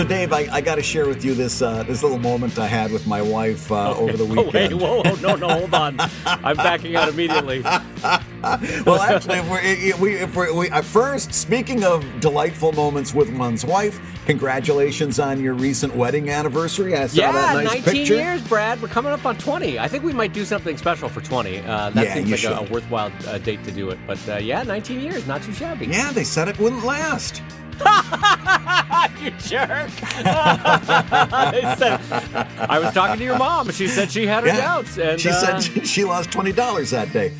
So, Dave, I got to share with you this little moment I had with my wife over the weekend. Oh, wait, no, hold on. I'm backing out immediately. Well, actually, first, speaking of delightful moments with one's wife, congratulations on your recent wedding anniversary. I saw that nice 19 picture. years, Brad. We're coming up on 20. I think we might do something special for 20. That seems like a worthwhile date to do it. But 19 years, not too shabby. Yeah, they said it wouldn't last. You jerk. They said, I was talking to your mom. She said she had her doubts. And she said she lost $20 that day.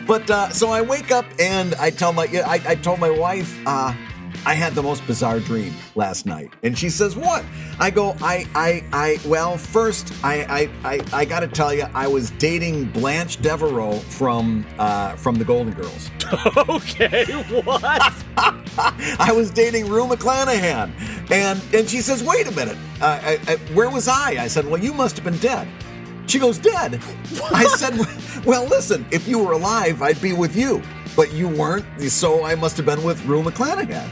But so I wake up and I told my wife, I had the most bizarre dream last night. And she says, what? I go, well, first, I got to tell you, I was dating Blanche Devereaux from the Golden Girls. Okay, what? I was dating Rue McClanahan. And she says, wait a minute, where was I? I said, well, you must have been dead. She goes, dead? What? I said, well, listen, if you were alive, I'd be with you. But you weren't, so I must have been with Rue McClanahan.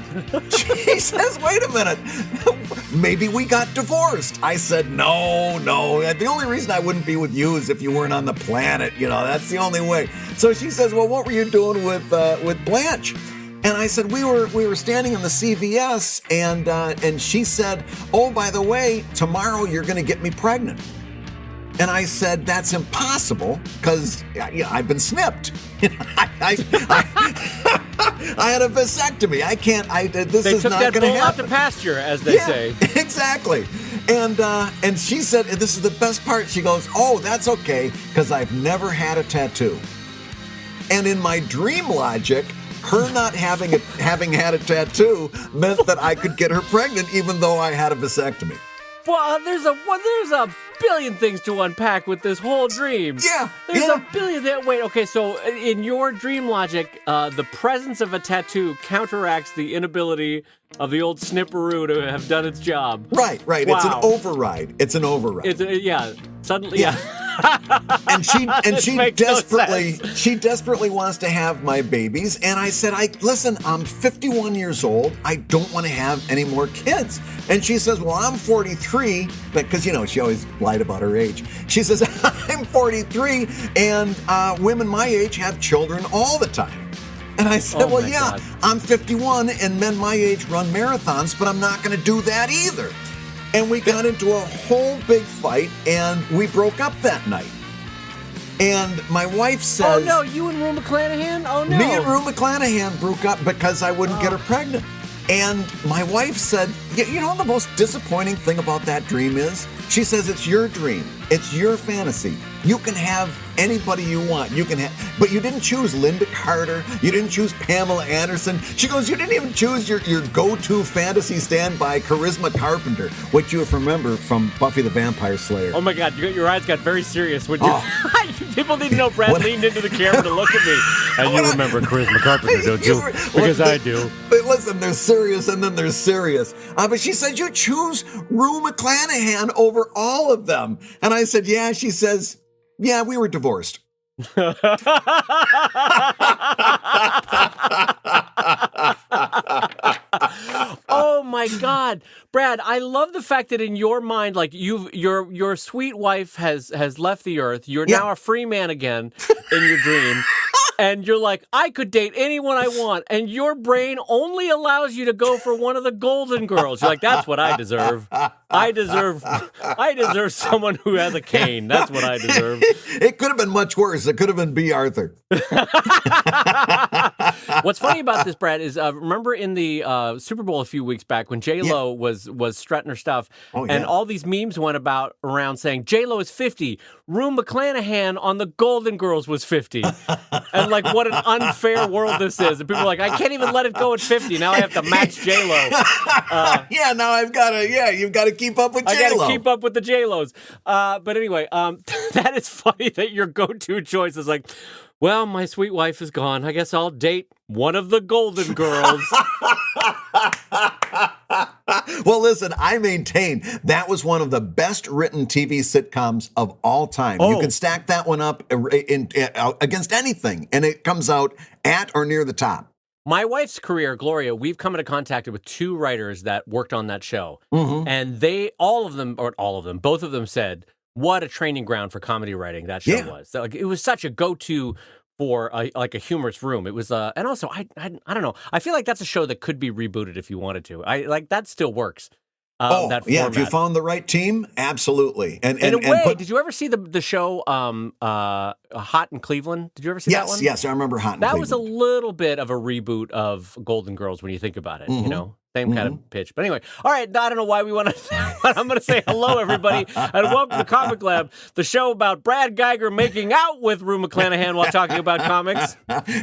She says, wait a minute, maybe we got divorced. I said, no. The only reason I wouldn't be with you is if you weren't on the planet. That's the only way. So she says, well, what were you doing with Blanche? And I said, we were standing in the CVS, and she said, oh, by the way, tomorrow you're going to get me pregnant. And I said, that's impossible, because I've been snipped. I had a vasectomy. I can't, this is not going to happen. They took that bull out to pasture, as they say. Exactly. And she said, this is the best part. She goes, oh, that's okay, because I've never had a tattoo. And in my dream logic, her not having had a tattoo meant that I could get her pregnant, even though I had a vasectomy. Well, there's a billion things to unpack with this whole dream. Yeah. There's a billion. Wait, okay, so in your dream logic, the presence of a tattoo counteracts the inability of the old snipperoo to have done its job. Right. Wow. It's an override. Suddenly, yeah. And she desperately wants to have my babies. And I said, listen, I'm 51 years old. I don't want to have any more kids. And she says, well, I'm 43, because, she always lied about her age. She says, I'm 43, and women my age have children all the time. And I said, God. I'm 51, and men my age run marathons, but I'm not going to do that either. And we got into a whole big fight, and we broke up that night. And my wife says... Oh, no, you and Rue McClanahan? Oh, no. Me and Rue McClanahan broke up because I wouldn't get her pregnant. And my wife said, you know what the most disappointing thing about that dream is? She says, it's your dream. It's your fantasy. You can have anybody you want. But you didn't choose Linda Carter. You didn't choose Pamela Anderson. She goes, you didn't even choose your go-to fantasy standby, Charisma Carpenter, which you remember from Buffy the Vampire Slayer. Oh my God, your eyes got very serious when people didn't know Brad leaned into the camera to look at me. And you remember Charisma Carpenter, don't you? Because I do. But listen, there's serious and then there's serious. But she said, you choose Rue McClanahan over all of them. And I said, yeah. She says, yeah, we were divorced. Oh my God, Brad! I love the fact that in your mind, like your sweet wife has left the earth. You're now a free man again in your dream. And you're like, I could date anyone I want. And your brain only allows you to go for one of the Golden Girls. You're like, that's what I deserve. I deserve someone who has a cane. That's what I deserve. It could have been much worse. It could have been B. Arthur. What's funny about this, Brad, is remember in the Super Bowl a few weeks back when J-Lo was strutting her stuff, and all these memes went around saying J-Lo is 50, Rue McClanahan on the Golden Girls was 50, and like what an unfair world this is. And people are like, I can't even let it go at 50. Now I have to match J-Lo. Now I've got to. Yeah, you've got to keep up with J-Lo. I got to keep up with the J-Los. But anyway, that is funny that your go-to choice is like, well, my sweet wife is gone. I guess I'll date one of the Golden Girls. Well, listen, I maintain that was one of the best written TV sitcoms of all time. You can stack that one up against anything, and it comes out at or near the top. My wife's career, Gloria, we've come into contact with 2 writers that worked on that show. And both of them said, what a training ground for comedy writing that show was. So, like, it was such a go-to for a humorous room. It was, and also, I don't know. I feel like that's a show that could be rebooted if you wanted to. That still works. That format. If you found the right team, absolutely. And in a way, did you ever see the show Hot in Cleveland? Did you ever see that one? Yes, I remember Hot in Cleveland. That was a little bit of a reboot of Golden Girls when you think about it, you know? Same kind of pitch. But anyway, all right, I don't know why we want to, but I'm going to say hello, everybody, and welcome to Comic Lab, the show about Brad Geiger making out with Rue McClanahan while talking about comics.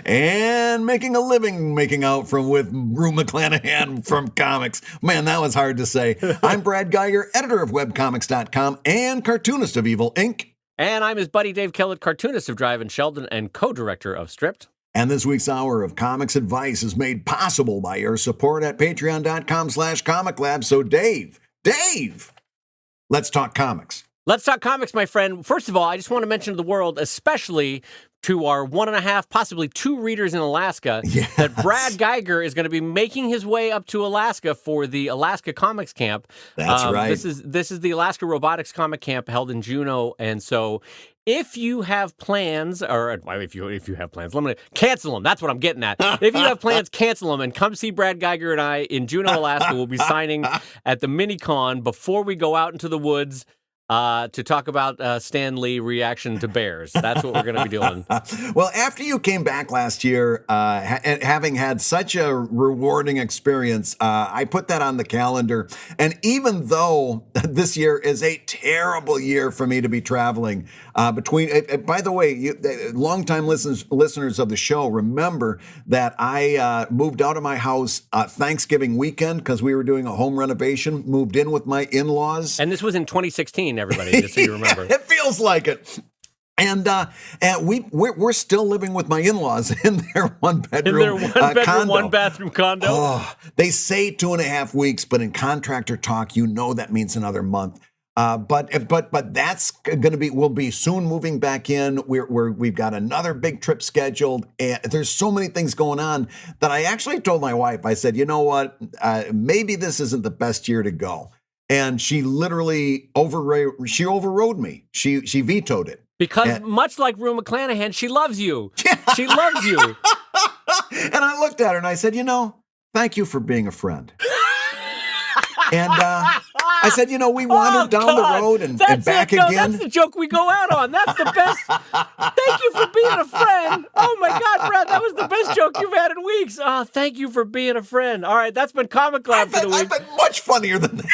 And making a living making out with Rue McClanahan from comics. Man, that was hard to say. I'm Brad Geiger, editor of webcomics.com and cartoonist of Evil Inc. And I'm his buddy Dave Kellett, cartoonist of Drive and Sheldon and co-director of Stripped. And this week's hour of comics advice is made possible by your support at patreon.com/comiclab. So Dave, let's talk comics. Let's talk comics, my friend. First of all, I just want to mention to the world, especially to our 1.5, possibly 2 readers in Alaska, that Brad Geiger is going to be making his way up to Alaska for the Alaska Comics Camp. That's right. This is the Alaska Robotics Comic Camp held in Juneau, and so if you have plans, or if you have plans, cancel them. That's what I'm getting at. If you have plans, cancel them and come see Brad Geiger and I in Juneau, Alaska. We'll be signing at the Mini-Con before we go out into the woods to talk about Stan Lee reaction to bears. That's what we're going to be doing. Well, after you came back last year, having had such a rewarding experience, I put that on the calendar. And even though this year is a terrible year for me to be traveling, by the way, longtime listeners of the show remember that I moved out of my house Thanksgiving weekend because we were doing a home renovation, moved in with my in-laws. And this was in 2016, everybody, just so you remember. It feels like it. And we're still living with my in-laws in their one-bedroom condo. One-bathroom condo. Oh, they say 2.5 weeks, but in contractor talk, that means another month. But that's going to be, we'll be soon moving back in. We've got another big trip scheduled, and there's so many things going on that I actually told my wife, I said, you know what, maybe this isn't the best year to go. And she literally overrode me. She vetoed it. Because much like Rue McClanahan, she loves you. She loves you. And I looked at her and I said, thank you for being a friend. And I said, we wandered down the road and back again. That's the joke we go out on. That's the best. Thank you for being a friend. Oh, my God, Brad, that was the best joke you've had in weeks. Oh, thank you for being a friend. All right, that's been Comic Lab for the week. I've been much funnier than that.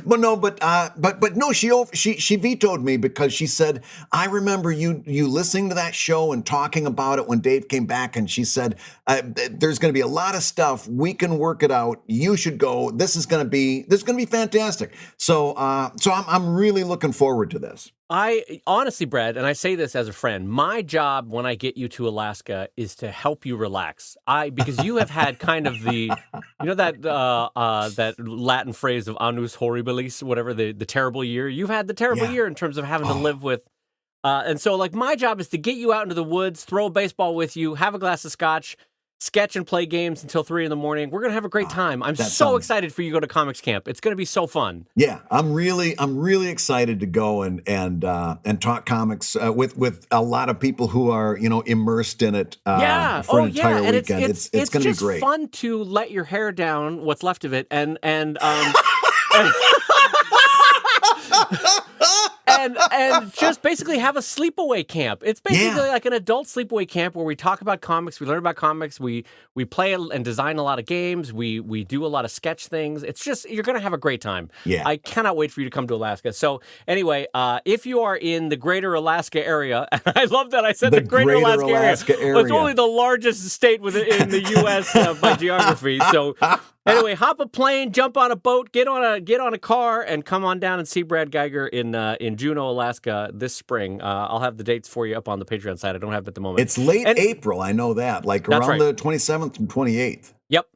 But no, she vetoed me because she said, I remember you listening to that show and talking about it when Dave came back, and she said, there's going to be a lot of stuff. We can work it out. You should go. This is going to be fantastic. So I'm really looking forward to this. I honestly, Brad, and I say this as a friend, my job when I get you to Alaska is to help you relax. Because you have had kind of that Latin phrase of annus horribilis, whatever, the terrible year. You've had the terrible year in terms of having to live with. And so, like, my job is to get you out into the woods, throw a baseball with you, have a glass of scotch, sketch and play games until 3 a.m. We're going to have a great time. I'm so excited for you to go to Comics Camp. It's going to be so fun. Yeah, I'm really excited to go and talk comics with a lot of people who are, immersed in it for an entire weekend. It's going to be great. It's fun to let your hair down, what's left of it, and just basically have a sleepaway camp. It's basically like an adult sleepaway camp where we talk about comics, we learn about comics, we play and design a lot of games, we do a lot of sketch things. It's just, you're going to have a great time. Yeah. I cannot wait for you to come to Alaska. So anyway, if you are in the greater Alaska area, and I love that I said the greater Alaska area. Well, it's only the largest state in the U.S. By geography. So anyway, hop a plane, jump on a boat, get on a car, and come on down and see Brad Geiger in Juneau, Alaska this spring. I'll have the dates for you up on the Patreon site. I don't have it at the moment. It's late April, I know that, like around the 27th and 28th. Yep.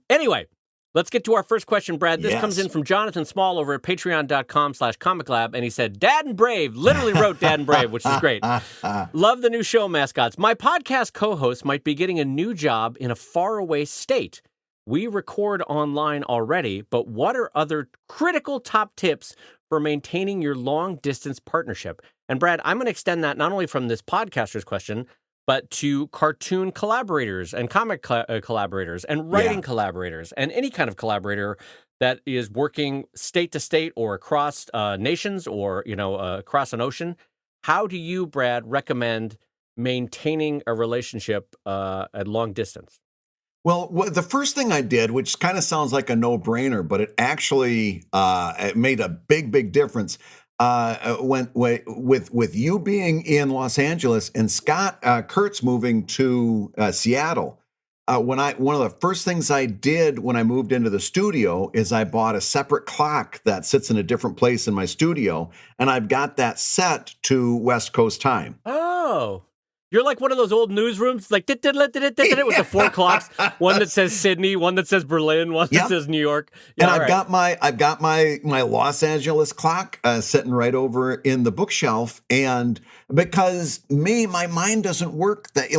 Anyway, Let's get to our first question, Brad. This Yes. comes in from Jonathan Small over at patreon.com/ComicLab, and he said, Dad and Brave, literally wrote Dad and Brave, which is great. Love the new show mascots. My podcast co-host might be getting a new job in a faraway state. We record online already, but what are other critical top tips for maintaining your long-distance partnership? And Brad, I'm going to extend that not only from this podcaster's question, but to cartoon collaborators and comic collaborators and writing collaborators and any kind of collaborator that is working state to state or across nations or, across an ocean. How do you, Brad, recommend maintaining a relationship at long distance? Well, the first thing I did, which kind of sounds like a no-brainer, but it actually it made a big difference. With you being in Los Angeles and Scott Kurtz moving to Seattle, one of the first things I did when I moved into the studio is I bought a separate clock that sits in a different place in my studio, and I've got that set to West Coast time. Oh. You're like one of those old newsrooms, like with the 4 clocks, one that says Sydney, one that says Berlin, one that says New York. Yeah, and I've got my Los Angeles clock sitting right over in the bookshelf, and because my mind doesn't work that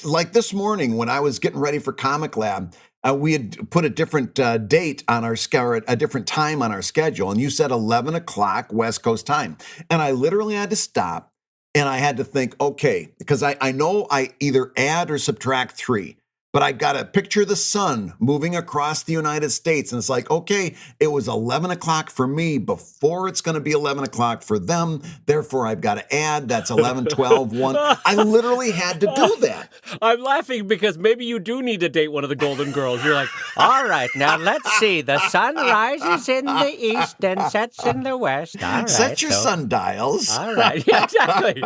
like this morning when I was getting ready for ComicLab. We had put a different date on our a different time on our schedule, and you said 11 o'clock West Coast time, and I literally had to stop. And I had to think, okay, because I know I either add or subtract 3, but I got to picture the sun moving across the United States. And it's like, okay, it was 11 o'clock for me before it's going to be 11 o'clock for them. Therefore, I've got to add. That's 11, 12, 1. I literally had to do that. I'm laughing because maybe you do need to date one of the Golden Girls. You're like, all right, now let's see. The sun rises in the east and sets in the west. All right. Set your sundials. All right. Yeah, exactly.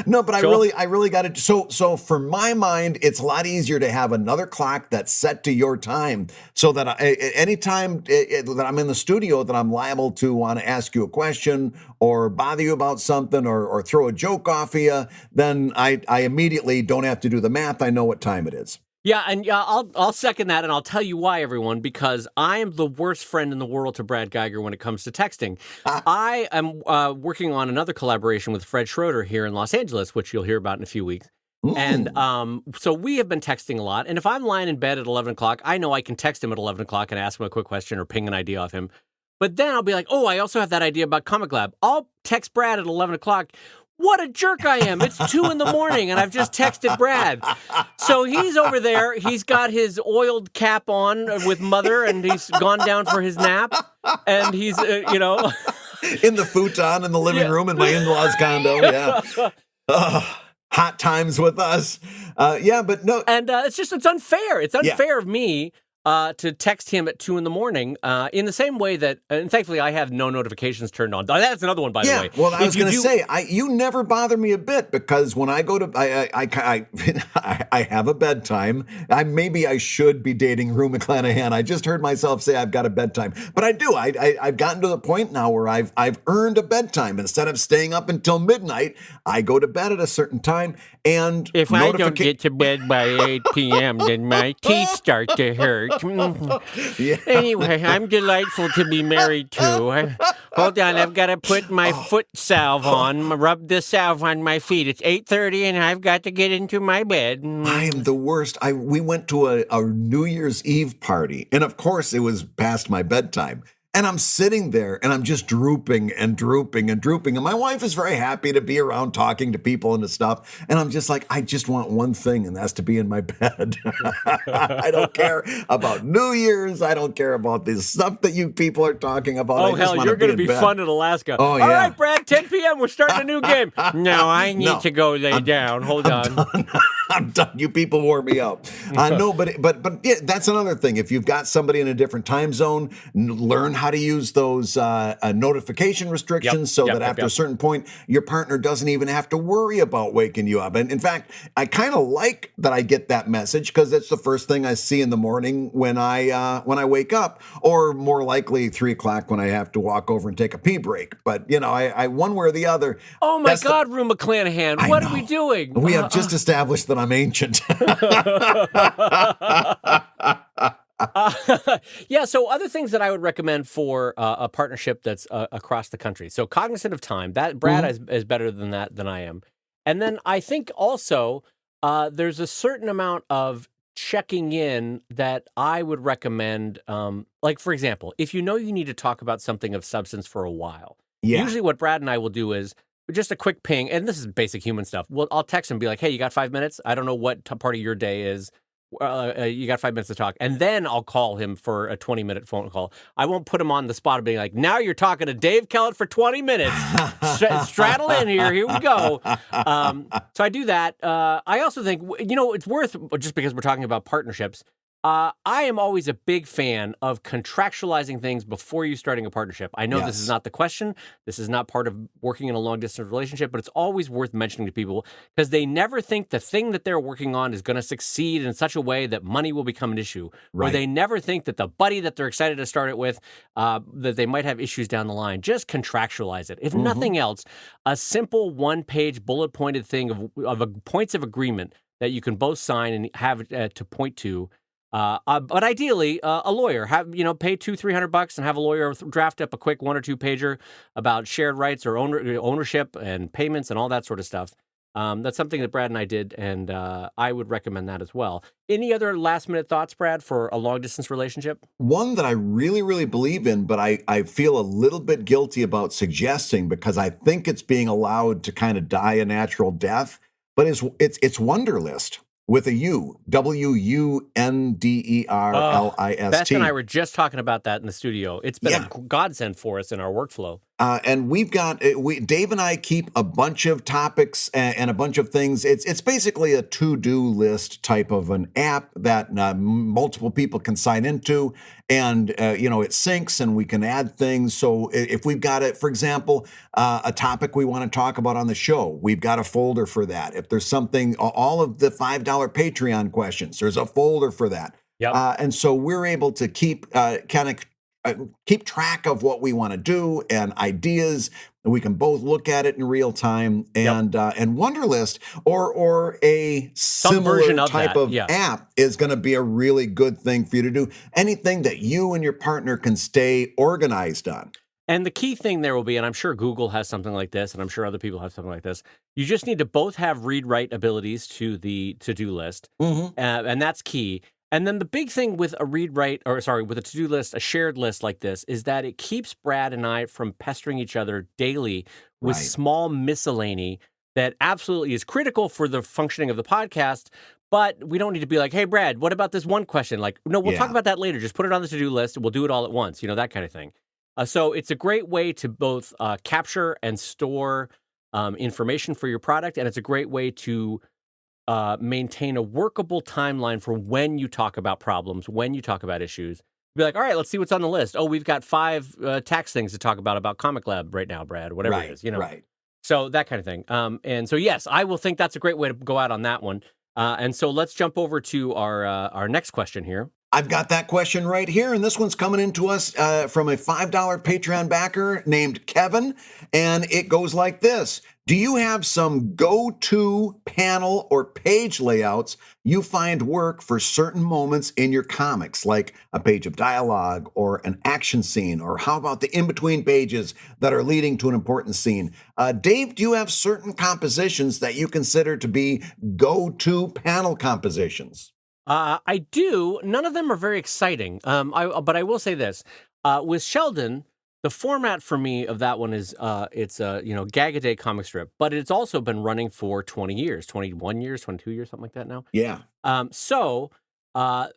No, but I really got it. So for my mind, it's a lot easier to have another clock that's set to your time so that anytime that I'm in the studio that I'm liable to want to ask you a question or bother you about something or throw a joke off of you, then I immediately don't have to do the math. I know what time it is. Yeah, and I'll second that, and I'll tell you why, everyone, because I am the worst friend in the world to Brad Geiger when it comes to texting. I am working on another collaboration with Fred Schroeder here in Los Angeles, which you'll hear about in a few weeks. Ooh. And so we have been texting a lot. And if I'm lying in bed at 11 o'clock, I know I can text him at 11 o'clock and ask him a quick question or ping an idea off him. But then I'll be like, oh, I also have that idea about ComicLab. I'll text Brad at 11 o'clock. What a jerk I am. It's 2 a.m. and I've just texted Brad. So he's over there. He's got his oiled cap on with Mother, and he's gone down for his nap. And he's, in the futon in the living room in my in-laws condo. Yeah. Hot times with us. But no. And it's unfair. It's unfair of me to text him at 2 a.m. In the same way that, and thankfully I have no notifications turned on. That's another one, by the way. Well, I was going to say, you never bother me a bit because when I go to, I have a bedtime. Maybe I should be dating Rue McClanahan. I just heard myself say I've got a bedtime, but I do. I've gotten to the point now where I've earned a bedtime. Instead of staying up until midnight, I go to bed at a certain time. And if I don't get to bed by 8 p.m., then my teeth start to hurt. Yeah. Anyway, I'm delightful to be married to. Hold on, I've got to put my foot salve on, rub the salve on my feet. It's 8:30 and I've got to get into my bed. I am the worst. We went to a New Year's Eve party, and of course it was past my bedtime. And I'm sitting there and I'm just drooping and drooping and drooping. And my wife is very happy to be around talking to people and stuff. And I'm just like, I just want one thing, and that's to be in my bed. I don't care about New Year's. I don't care about this stuff that you people are talking about. Oh, hell, you're going to be fun in Alaska. Oh, yeah. All right, Brad, 10 p.m. We're starting a new game. No, I need to go lay down. Hold on. I'm done. You people wore me out. No, but yeah, that's another thing. If you've got somebody in a different time zone, learn how to use those notification restrictions so that after a certain point, your partner doesn't even have to worry about waking you up. And in fact, I kind of like that I get that message because it's the first thing I see in the morning when I wake up, or more likely 3 o'clock when I have to walk over and take a pee break. But I one way or the other. Oh my God, Rue McClanahan, what are we doing? We have just established that I'm ancient. Yeah, so other things that I would recommend for a partnership that's across the country. So cognizant of time, that Brad is better than that than I am. And then I think also there's a certain amount of checking in that I would recommend. Like, for example, if you know you need to talk about something of substance for a while, Yeah. usually what Brad and I will do is just a quick ping, and this is basic human stuff. Well, I'll text him and be like, hey, you got 5 minutes? I don't know what part of your day is. You got 5 minutes to talk. And then I'll call him for a 20-minute phone call. I won't put him on the spot of being like, now you're talking to Dave Kellett for 20 minutes. Straddle in here. Here we go. So I do that. I also think, it's worth, just because we're talking about partnerships, I am always a big fan of contractualizing things before you starting a partnership. I know this is not the question. This is not part of working in a long-distance relationship, but it's always worth mentioning to people because they never think the thing that they're working on is going to succeed in such a way that money will become an issue. Right. Or they never think that the buddy that they're excited to start it with, that they might have issues down the line. Just contractualize it. If nothing else, a simple one-page bullet-pointed thing of points of agreement that you can both sign and have to point to. But ideally, a lawyer pay $200-300 and have a lawyer draft up a quick 1 or 2 pager about shared rights or ownership and payments and all that sort of stuff. That's something that Brad and I did, and I would recommend that as well. Any other last minute thoughts, Brad, for a long distance relationship? One that I really, really believe in, but I feel a little bit guilty about suggesting because I think it's being allowed to kind of die a natural death. But it's Wunderlist. With a U, Wunderlist. Beth and I were just talking about that in the studio. It's been a godsend for us in our workflow. And we've got, Dave and I keep a bunch of topics and a bunch of things. It's basically a to-do list type of an app that multiple people can sign into. And, it syncs and we can add things. So if we've got it, for example, a topic we want to talk about on the show, we've got a folder for that. If there's something, all of the $5 Patreon questions, there's a folder for that. Yep. And so we're able to keep keep track of what we want to do and ideas, and we can both look at it in real time. And Wunderlist or a similar type of app is going to be a really good thing for you to do. Anything that you and your partner can stay organized on. And the key thing there will be, and I'm sure Google has something like this, and I'm sure other people have something like this, you just need to both have read-write abilities to the to-do list, and that's key. And then the big thing with a with a to-do list, a shared list like this, is that it keeps Brad and I from pestering each other daily with small miscellany that absolutely is critical for the functioning of the podcast. But we don't need to be like, hey, Brad, what about this one question? Like, no, we'll talk about that later. Just put it on the to-do list. And we'll do it all at once, that kind of thing. So it's a great way to both capture and store information for your product. And it's a great way to maintain a workable timeline for when you talk about problems, when you talk about issues. Be like, all right, let's see what's on the list. Oh, we've got 5 tax things to talk about ComicLab right now, Brad, whatever it is, Right. So that kind of thing. And so, yes, I will think that's a great way to go out on that one. And so let's jump over to our next question here. I've got that question right here, and this one's coming into us from a $5 Patreon backer named Kevin, and it goes like this. Do you have some go-to panel or page layouts you find work for certain moments in your comics, like a page of dialogue or an action scene, or how about the in-between pages that are leading to an important scene? Dave, do you have certain compositions that you consider to be go-to panel compositions? I do. None of them are very exciting. But I will say this. With Sheldon, the format for me of that one is it's a gag-a-day comic strip, but it's also been running for 20 years, 21 years, 22 years, something like that now. Yeah. So the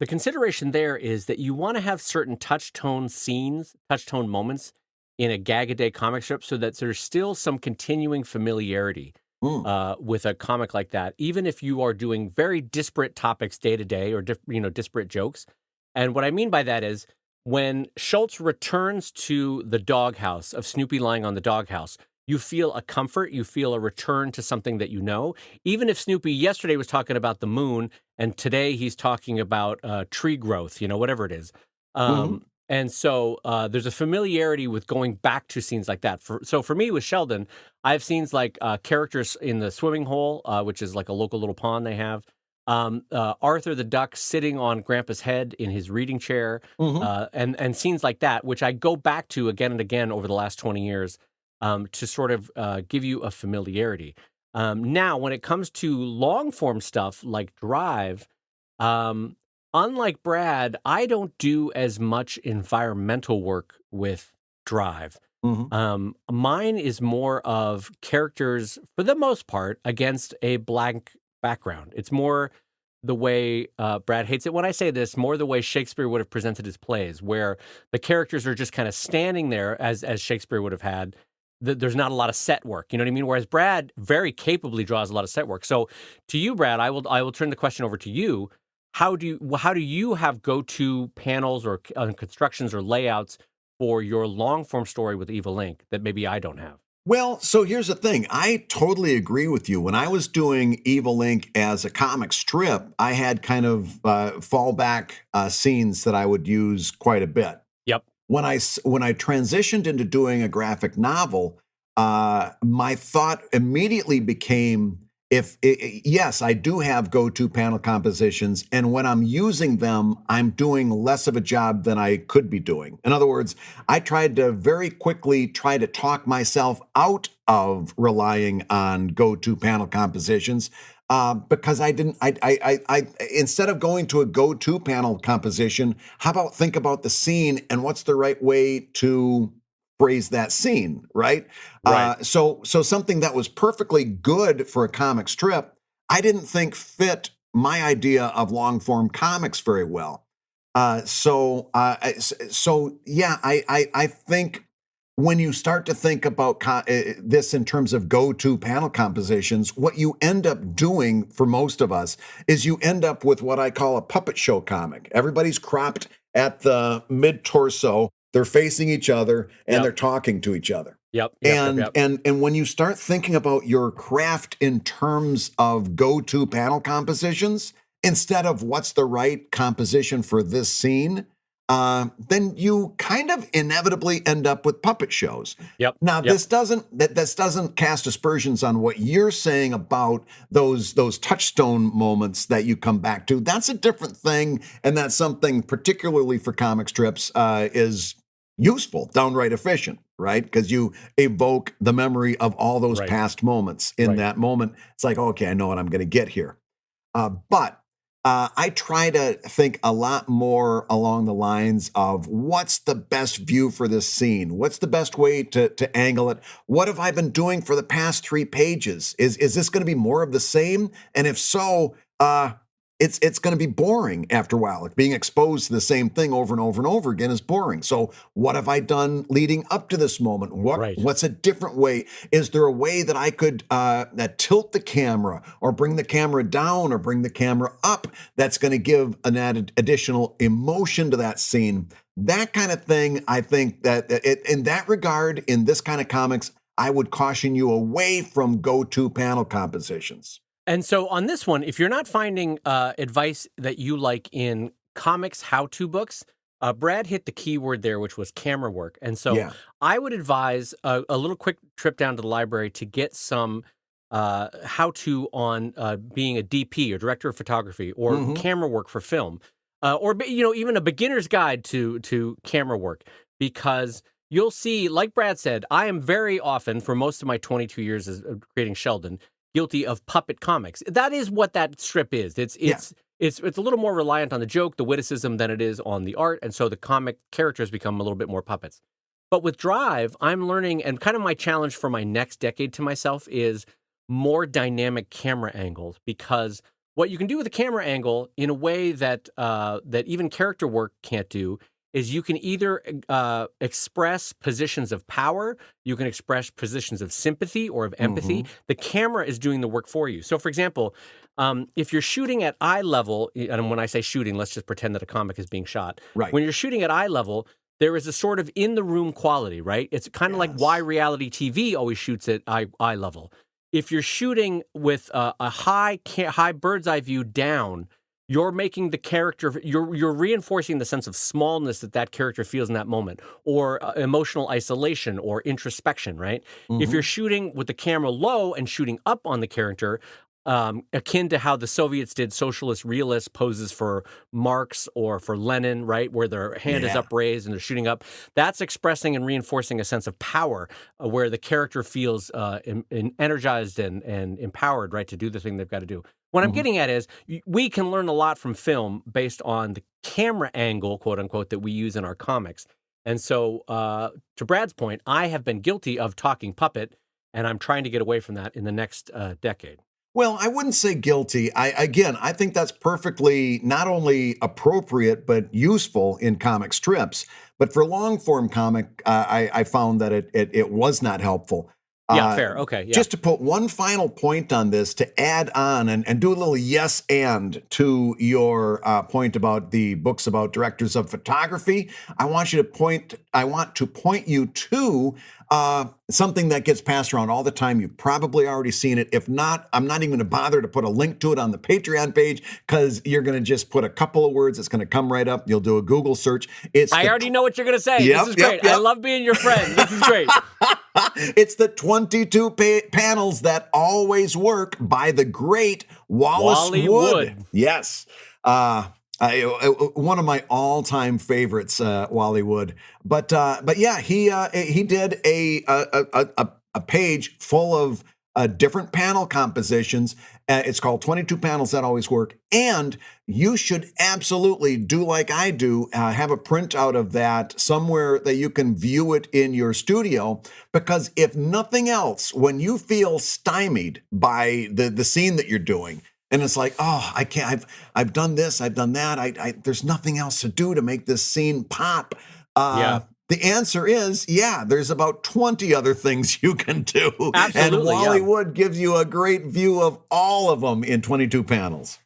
consideration there is that you want to have certain touch-tone scenes, touch-tone moments in a gag-a-day comic strip so that there's still some continuing familiarity with a comic like that, even if you are doing very disparate topics day to day or disparate jokes. And what I mean by that is when Schultz returns to the doghouse of Snoopy lying on the doghouse, you feel a comfort, you feel a return to something that you know. Even if Snoopy yesterday was talking about the moon and today he's talking about tree growth, whatever it is. And so there's a familiarity with going back to scenes like that. So for me with Sheldon, I have scenes like characters in the swimming hole, which is like a local little pond they have. Arthur the Duck sitting on Grandpa's head in his reading chair, Mm-hmm. and scenes like that, which I go back to again and again over the last 20 years to sort of give you a familiarity. Now, when it comes to long form stuff like Drive, um, unlike Brad, I don't do as much environmental work with Drive. Mm-hmm. Mine is more of characters, for the most part, against a blank background. It's more the way Brad hates it when I say this, more the way Shakespeare would have presented his plays, where the characters are just kind of standing there as Shakespeare would have had. There's not a lot of set work, you know what I mean? Whereas Brad very capably draws a lot of set work. So to you, Brad, I will turn the question over to you. How do you have go-to panels or constructions or layouts for your long form story with Evil Ink that maybe I don't have? Well, so here's the thing. I totally agree with you. When I was doing Evil Ink as a comic strip, I had kind of fallback scenes that I would use quite a bit. Yep. When I transitioned into doing a graphic novel, my thought immediately became, yes, I do have go-to panel compositions, and when I'm using them, I'm doing less of a job than I could be doing. In other words, I tried to very quickly try to talk myself out of relying on go-to panel compositions because I didn't. I instead of going to a go-to panel composition, how about think about the scene and what's the right way to phrase that scene, right? Right. So something that was perfectly good for a comic strip, I didn't think fit my idea of long form comics very well. Yeah, I think when you start to think about this in terms of go-to panel compositions, what you end up doing for most of us is you end up with what I call a puppet show comic. Everybody's cropped at the mid torso. They're facing each other and Yep. they're talking to each other. Yep. And when you start thinking about your craft in terms of go-to panel compositions, instead of what's the right composition for this scene, then you kind of inevitably end up with puppet shows. Yep. Now, Yep. this doesn't cast aspersions on what you're saying about those touchstone moments that you come back to. That's a different thing, and that's something particularly for comic strips is useful, downright efficient, right? Because you evoke the memory of all those Right. past moments in Right. that moment. It's like, okay, I know what I'm going to get here. But I try to think a lot more along the lines of what's the best view for this scene? What's the best way to angle it? What have I been doing for the past 3 pages? Is this going to be more of the same? And if so, it's going to be boring after a while. Like being exposed to the same thing over and over and over again is boring. So what have I done leading up to this moment? Right. What's a different way? Is there a way that I could tilt the camera or bring the camera down or bring the camera up that's going to give an added additional emotion to that scene? That kind of thing, I think that in that regard, in this kind of comics, I would caution you away from go-to panel compositions. And so on this one, if you're not finding advice that you like in comics how-to books, Brad hit the key word there, which was camera work. And so Yeah. I would advise a little quick trip down to the library to get some how-to on being a DP or director of photography or Mhm. camera work for film, or even a beginner's guide to camera work, because you'll see, like Brad said, I am very often, for most of my 22 years of creating Sheldon, guilty of puppet comics. That is what that strip is. It's a little more reliant on the joke, the witticism, than it is on the art, and so the comic characters become a little bit more puppets. But with Drive, I'm learning, and kind of my challenge for my next decade to myself is more dynamic camera angles, because what you can do with a camera angle in a way that that even character work can't do is you can either express positions of power, you can express positions of sympathy or of empathy. The camera is doing the work for you. So, for example, if you're shooting at eye level, and when I say shooting, let's just pretend that a comic is being shot. Right. When you're shooting at eye level, there is a sort of in-the-room quality, right? It's kind of like why reality TV always shoots at eye level. If you're shooting with a high bird's eye view down, you're making the character, you're reinforcing the sense of smallness that character feels in that moment, or emotional isolation or introspection, right? If you're shooting with the camera low and shooting up on the character, akin to how the Soviets did socialist realist poses for Marx or for Lenin, right, where their hand is upraised and they're shooting up. That's expressing and reinforcing a sense of power, where the character feels energized and empowered, right, to do the thing they've got to do. What I'm getting at is we can learn a lot from film based on the camera angle, quote unquote, that we use in our comics. And so, to Brad's point, I have been guilty of talking puppet, and I'm trying to get away from that in the next decade. Well, I wouldn't say guilty. I think that's perfectly not only appropriate but useful in comic strips. But for long form comic, I found that it was not helpful. Yeah, fair. Okay. Yeah. Just to put one final point on this, to add on and do a little yes and to your point about the books about directors of photography, I want to point you to something that gets passed around all the time. You've probably already seen it. If not, I'm not even going to bother to put a link to it on the Patreon page, because you're going to just put a couple of words. It's going to come right up. You'll do a Google search. I already know what you're going to say. This is great. I love being your friend. This is great. It's the 22 panels that always work by the great Wally Wood. Yes. One of my all-time favorites, Wally Wood. But yeah, he did a page full of different panel compositions. It's called 22 Panels That Always Work. And you should absolutely do like I do, have a printout of that somewhere that you can view it in your studio. Because if nothing else, when you feel stymied by the scene that you're doing, and it's like, oh, I can't, I've done this, I've done that, there's nothing else to do to make this scene pop. The answer is, there's about 20 other things you can do. Absolutely, and Wally Wood gives you a great view of all of them in 22 panels.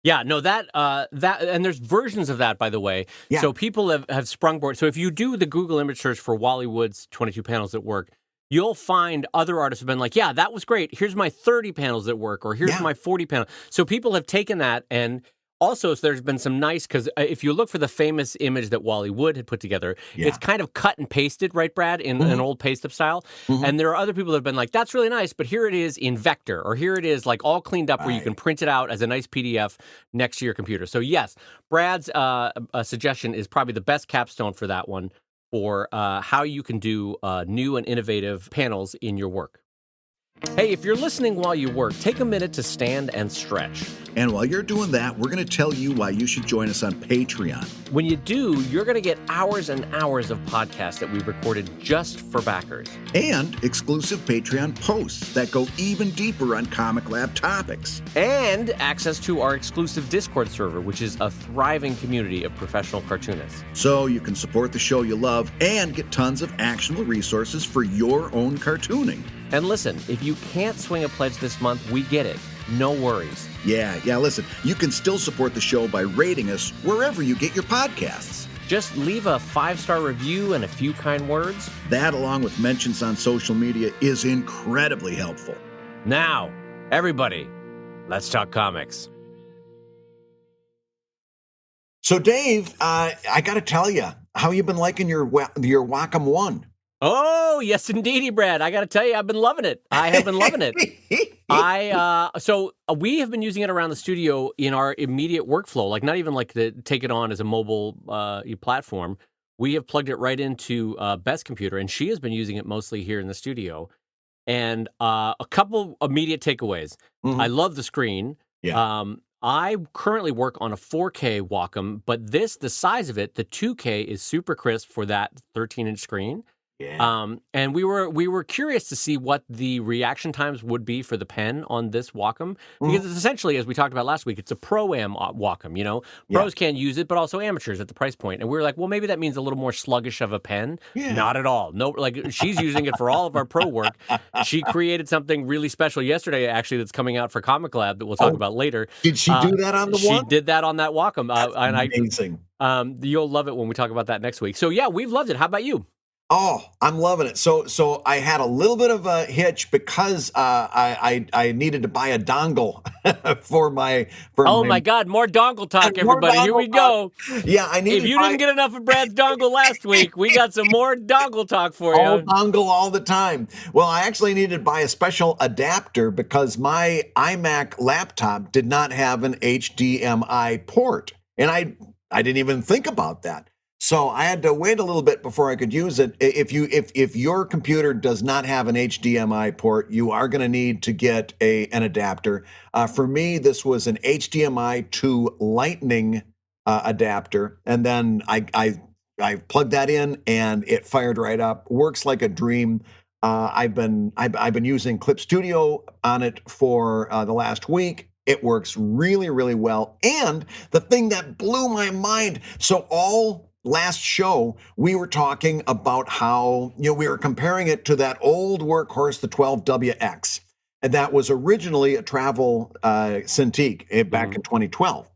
Yeah, no, that and there's versions of that, by the way. Yeah. So people have sprungboard. So if you do the Google image search for Wally Wood's 22 panels that work, you'll find other artists have been like, yeah, that was great. Here's my 30 panels that work, or here's my 40 panels. So people have taken that, and also, so there's been some nice, because if you look for the famous image that Wally Wood had put together, it's kind of cut and pasted, right, Brad, in an old paste-up style. And there are other people that have been like, that's really nice, but here it is in vector, or here it is like all cleaned up where you can print it out as a nice PDF next to your computer. So yes, Brad's suggestion is probably the best capstone for that one, for how you can do new and innovative panels in your work. Hey, if you're listening while you work, take a minute to stand and stretch. And while you're doing that, we're going to tell you why you should join us on Patreon. When you do, you're going to get hours and hours of podcasts that we've recorded just for backers. And exclusive Patreon posts that go even deeper on ComicLab topics. And access to our exclusive Discord server, which is a thriving community of professional cartoonists. So you can support the show you love and get tons of actionable resources for your own cartooning. And listen, if you can't swing a pledge this month, we get it. No worries. Yeah, listen, you can still support the show by rating us wherever you get your podcasts. Just leave a 5-star review and a few kind words. That, along with mentions on social media, is incredibly helpful. Now, everybody, let's talk comics. So, Dave, I got to tell you, how you been liking your Wacom One? Oh, yes, indeedy, Brad. I got to tell you, I've been loving it. I have been loving it. So we have been using it around the studio in our immediate workflow, like not even like to take it on as a mobile platform. We have plugged it right into Beth's computer, and she has been using it mostly here in the studio. And a couple immediate takeaways. I love the screen. Yeah. I currently work on a 4K Wacom, but the size of it, the 2K, is super crisp for that 13-inch screen. Yeah. And we were curious to see what the reaction times would be for the pen on this Wacom, because it's essentially, as we talked about last week, it's a Pro-Am Wacom, you know? Pros can use it, but also amateurs at the price point. And we were like, well, maybe that means a little more sluggish of a pen. Yeah. Not at all. No, like, she's using it for all of our pro work. She created something really special yesterday, actually, that's coming out for ComicLab that we'll talk about later. Did she do that on the one? She did that on that Wacom. Amazing. You'll love it when we talk about that next week. So yeah, we've loved it. How about you? Oh, I'm loving it. So I had a little bit of a hitch because I needed to buy a dongle for Oh my my God, more dongle talk, more everybody. Here dongle we talk. go. Yeah, I If needed to you buy didn't get enough of Brad's dongle last week, we got some more dongle talk for all you. dongle all the time. Well, I actually needed to buy a special adapter because my iMac laptop did not have an HDMI port, and I didn't even think about that. So I had to wait a little bit before I could use it. If your computer does not have an HDMI port, you are going to need to get an adapter. For me, this was an HDMI to Lightning adapter, and then I plugged that in and it fired right up. Works like a dream. I've been using Clip Studio on it for the last week. It works really, really well. And the thing that blew my mind, so all last show, we were talking about how, we were comparing it to that old workhorse, the 12WX. And that was originally a travel Cintiq back in 2012.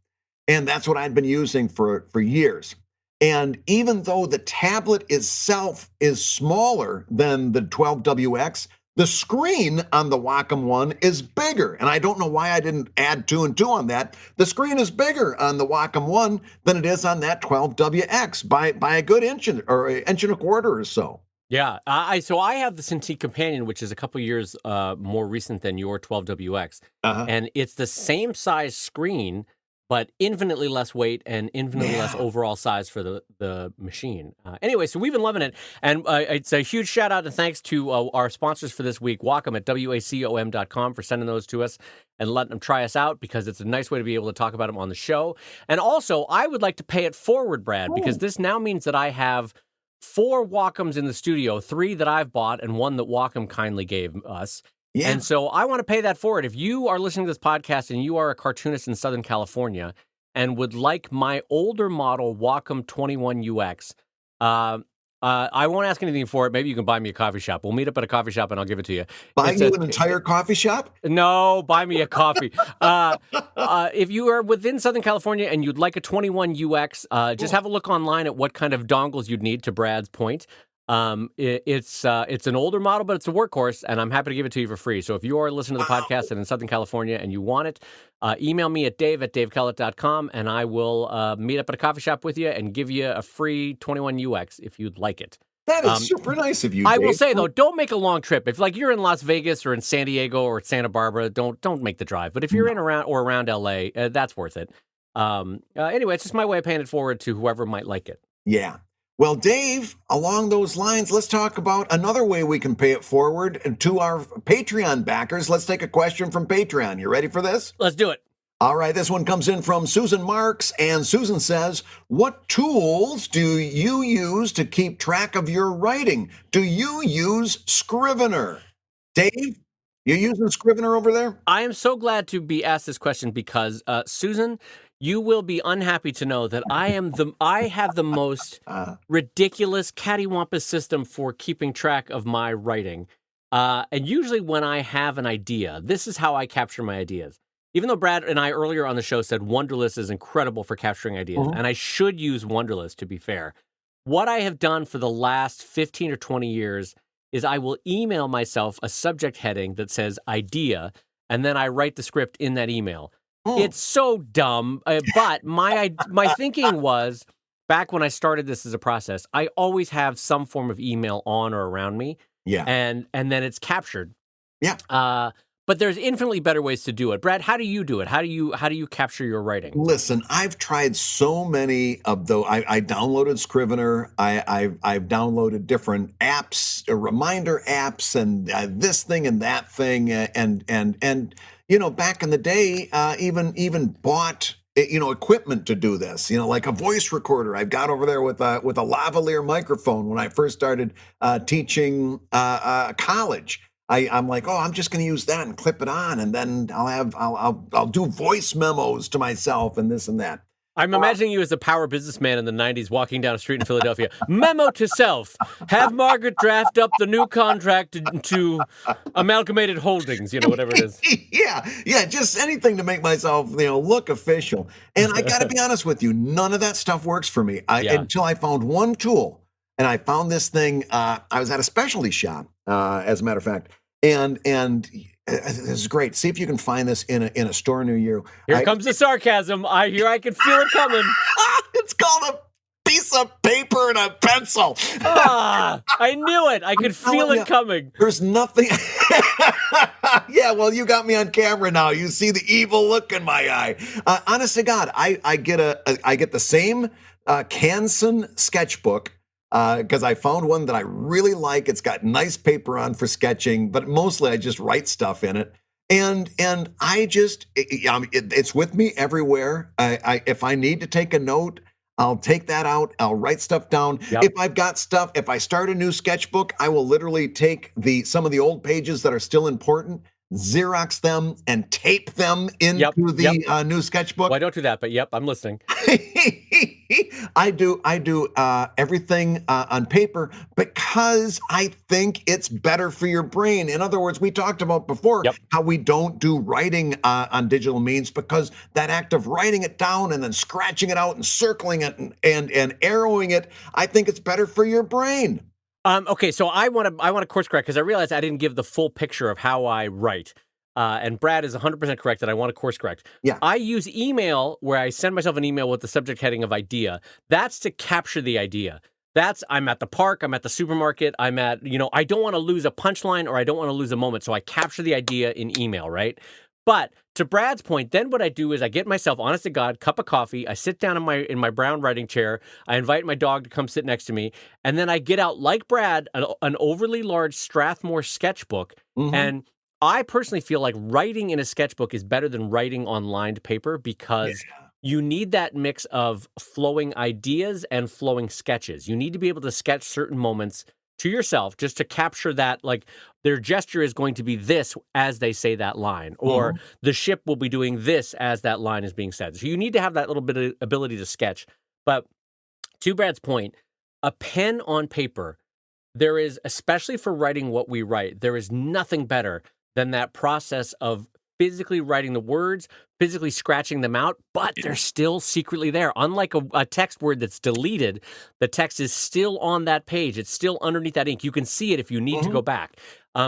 And that's what I'd been using for years. And even though the tablet itself is smaller than the 12WX, the screen on the Wacom One is bigger. And I don't know why I didn't add 2 and 2 on that. The screen is bigger on the Wacom One than it is on that 12WX by a good inch or an inch and a quarter or so. Yeah, so I have the Cintiq Companion, which is a couple years more recent than your 12WX, and it's the same size screen, but infinitely less weight and infinitely less overall size for the machine. Anyway, so we've been loving it, and it's a huge shout out and thanks to our sponsors for this week, Wacom at wacom.com, for sending those to us and letting them try us out, because it's a nice way to be able to talk about them on the show. And also, I would like to pay it forward, Brad, because this now means that I have 4 Wacoms in the studio, 3 that I've bought and 1 that Wacom kindly gave us. Yeah. And so I want to pay that forward. If you are listening to this podcast and you are a cartoonist in Southern California and would like my older model Wacom 21UX, I won't ask anything for it. Maybe you can buy me a coffee shop. We'll meet up at a coffee shop and I'll give it to you. Buy you an entire coffee shop? No, buy me a coffee. If you are within Southern California and you'd like a 21UX, just have a look online at what kind of dongles you'd need, to Brad's point. It's an older model, but it's a workhorse, and I'm happy to give it to you for free. So if you are listening to the podcast and in Southern California and you want it, email me at dave@davecallett.com, and I will meet up at a coffee shop with you and give you a free 21UX if you'd like it. That is super nice of you, Dave. I will say, though, don't make a long trip. If you're in Las Vegas or in San Diego or Santa Barbara, don't make the drive. But if you're in around LA, that's worth it. Anyway, it's just my way of paying it forward to whoever might like it. Yeah. Well, Dave, along those lines, let's talk about another way we can pay it forward to our Patreon backers. Let's take a question from Patreon. You ready for this? Let's do it. All right, this one comes in from Susan Marks, and Susan says, what tools do you use to keep track of your writing? Do you use Scrivener? Dave, you using Scrivener over there? I am so glad to be asked this question because, Susan, you will be unhappy to know that I have the most ridiculous cattywampus system for keeping track of my writing. And usually when I have an idea, this is how I capture my ideas. Even though Brad and I earlier on the show said Wunderlist is incredible for capturing ideas, and I should use Wunderlist, to be fair, what I have done for the last 15 or 20 years is I will email myself a subject heading that says idea, and then I write the script in that email. It's so dumb, but my thinking was, back when I started this as a process, I always have some form of email on or around me, and then it's captured. Yeah. But there's infinitely better ways to do it. Brad, how do you do it? How do you capture your writing? Listen, I've tried so many of those. I downloaded Scrivener. I've downloaded different apps, reminder apps, and this thing and that thing, and back in the day, even bought equipment to do this. Like a voice recorder I've got over there with a lavalier microphone when I first started teaching college. I'm like, I'm just going to use that and clip it on, and then I'll do voice memos to myself and this and that. I'm imagining you as a power businessman in the 90s walking down a street in Philadelphia. Memo to self. Have Margaret draft up the new contract to Amalgamated Holdings, whatever it is. Yeah, just anything to make myself, look official. And I got to be honest with you, none of that stuff works for me until I found one tool. and I found this thing. I was at a specialty shop, as a matter of fact, and this is great. See if you can find this in a store near you. Here comes the sarcasm. I can feel it coming. It's called a piece of paper and a pencil. I knew it. I could feel it coming. There's nothing. Yeah, well, you got me on camera now. You see the evil look in my eye. Honest to God, I get the same Canson sketchbook because I found one that I really like. It's got nice paper on for sketching, but mostly I just write stuff in it. And I just it's with me everywhere. If I need to take a note, I'll take that out. I'll write stuff down. Yep. If I've got stuff, if I start a new sketchbook, I will literally take some of the old pages that are still important, Xerox them, and tape them into the new sketchbook. Well, I don't do that, but yep, I'm listening. I do everything on paper because I think it's better for your brain. In other words, we talked about before how we don't do writing on digital means because that act of writing it down and then scratching it out and circling it and arrowing it, I think it's better for your brain. Okay, so I want to course correct because I realized I didn't give the full picture of how I write. And Brad is 100% correct that I want to course correct. Yeah. I use email where I send myself an email with the subject heading of idea. That's to capture the idea. I'm at the park, I'm at the supermarket, I'm at, I don't want to lose a punchline or I don't want to lose a moment. So I capture the idea in email, right? But to Brad's point, then what I do is I get myself, honest to God, cup of coffee. I sit down in my brown writing chair. I invite my dog to come sit next to me. And then I get out, like Brad, an overly large Strathmore sketchbook. Mm-hmm. And I personally feel like writing in a sketchbook is better than writing on lined paper because you need that mix of flowing ideas and flowing sketches. You need to be able to sketch certain moments to yourself just to capture that, like their gesture is going to be this as they say that line, or the ship will be doing this as that line is being said. So you need to have that little bit of ability to sketch. But to Brad's point, a pen on paper, there is, especially for writing what we write, there is nothing better than that process of physically writing the words, physically scratching them out, but they're still secretly there. Unlike a text word that's deleted, the text is still on that page. It's still underneath that ink. You can see it if you need to go back.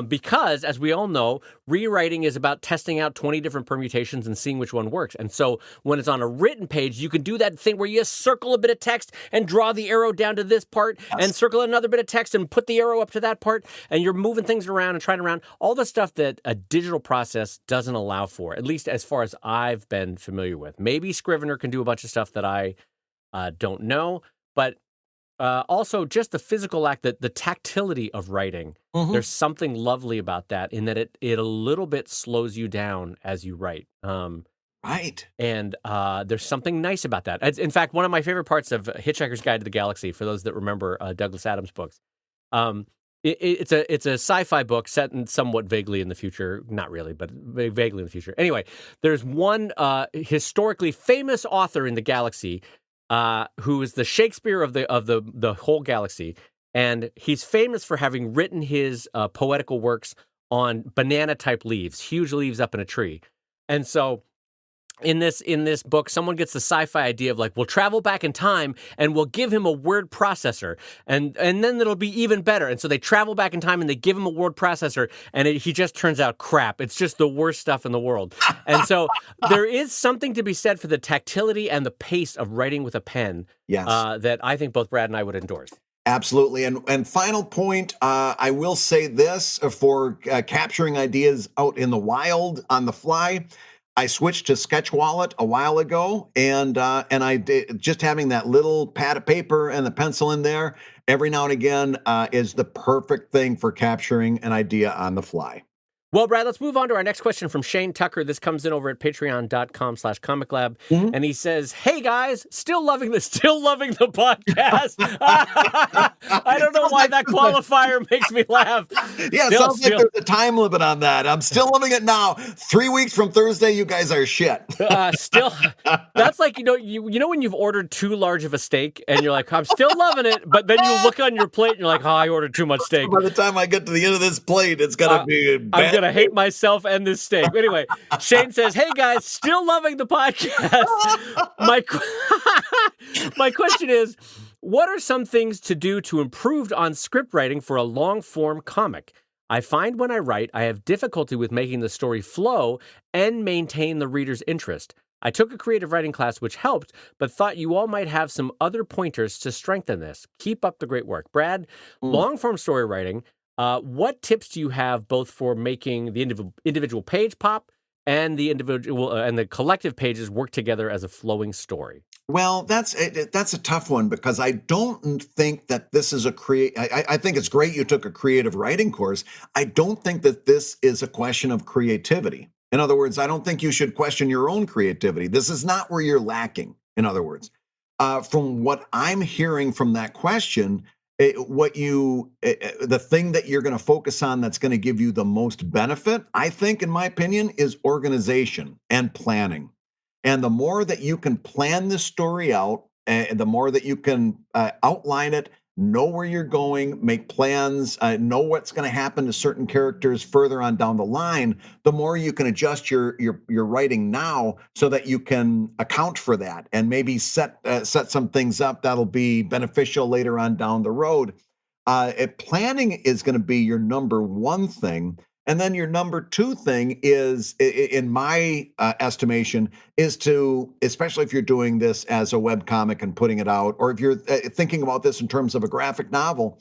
Because, as we all know, rewriting is about testing out 20 different permutations and seeing which one works. And so when it's on a written page, you can do that thing where you circle a bit of text and draw the arrow down to this part and circle another bit of text and put the arrow up to that part. And you're moving things around and trying around. All the stuff that a digital process doesn't allow for, at least as far as I've been familiar with. Maybe Scrivener can do a bunch of stuff that I don't know. But also just the physical act, the tactility of writing. There's something lovely about that in that it a little bit slows you down as you write. Right. And there's something nice about that. In fact, one of my favorite parts of Hitchhiker's Guide to the Galaxy, for those that remember Douglas Adams books, it's a sci-fi book set in somewhat vaguely in the future. Not really, but vaguely in the future. Anyway, there's one historically famous author in the galaxy who is the Shakespeare of the whole galaxy, and he's famous for having written his poetical works on banana-type leaves, huge leaves up in a tree. And so in this book, someone gets the sci-fi idea of like, we'll travel back in time and we'll give him a word processor, and then it'll be even better. And so they travel back in time and they give him a word processor, and he just turns out crap. It's just the worst stuff in the world. And so there is something to be said for the tactility and the pace of writing with a pen that I think both Brad and I would endorse. Absolutely. And final point, I will say this for capturing ideas out in the wild on the fly. I switched to Sketch Wallet a while ago, and I did, just having that little pad of paper and the pencil in there every now and again is the perfect thing for capturing an idea on the fly. Well, Brad, let's move on to our next question from Shane Tucker. This comes in over at patreon.com/ComicLab. And he says, hey, guys, still loving the podcast. I don't know why that qualifier makes me laugh. Yeah, it sounds like there's a time limit on that. I'm still loving it now. 3 weeks from Thursday, you guys are shit. Still, that's like, you know when you've ordered too large of a steak and you're like, I'm still loving it, but then you look on your plate and you're like, oh, I ordered too much steak. By the time I get to the end of this plate, it's going to be bad. I'm going to hate myself and this steak. Anyway, Shane says, hey guys, still loving the podcast. My question is, What are some things to do to improve on script writing for a long-form comic? I find when I write, I have difficulty with making the story flow and maintain the reader's interest. I took a creative writing class which helped, but thought you all might have some other pointers to strengthen this. Keep up the great work. Brad, long-form story writing, what tips do you have both for making the individual page pop and the individual and the collective pages work together as a flowing story? Well, that's a tough one because I don't think that this is I think it's great you took a creative writing course. I don't think that this is a question of creativity. In other words, I don't think you should question your own creativity. This is not where you're lacking. In other words, from what I'm hearing from that question, the thing that you're going to focus on that's going to give you the most benefit, I think, in my opinion, is organization and planning. And the more that you can plan this story out, the more that you can outline it, know where you're going, make plans, know what's going to happen to certain characters further on down the line, the more you can adjust your writing now so that you can account for that and maybe set some things up that'll be beneficial later on down the road. Planning is going to be your number one thing. And then your number two thing is, in my estimation, is to, especially if you're doing this as a web comic and putting it out, or if you're thinking about this in terms of a graphic novel,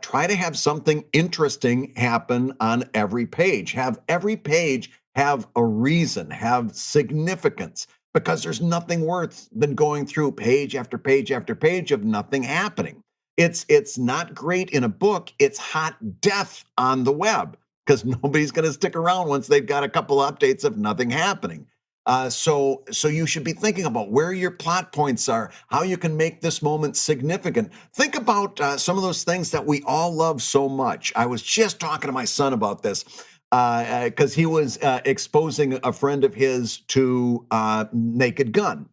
try to have something interesting happen on every page. Have every page have a reason, have significance, because there's nothing worse than going through page after page after page of nothing happening. It's not great in a book. It's hot death on the web, because nobody's going to stick around once they've got a couple updates of nothing happening. So you should be thinking about where your plot points are, how you can make this moment significant. Think about some of those things that we all love so much. I was just talking to my son about this because he was exposing a friend of his to Naked Gun.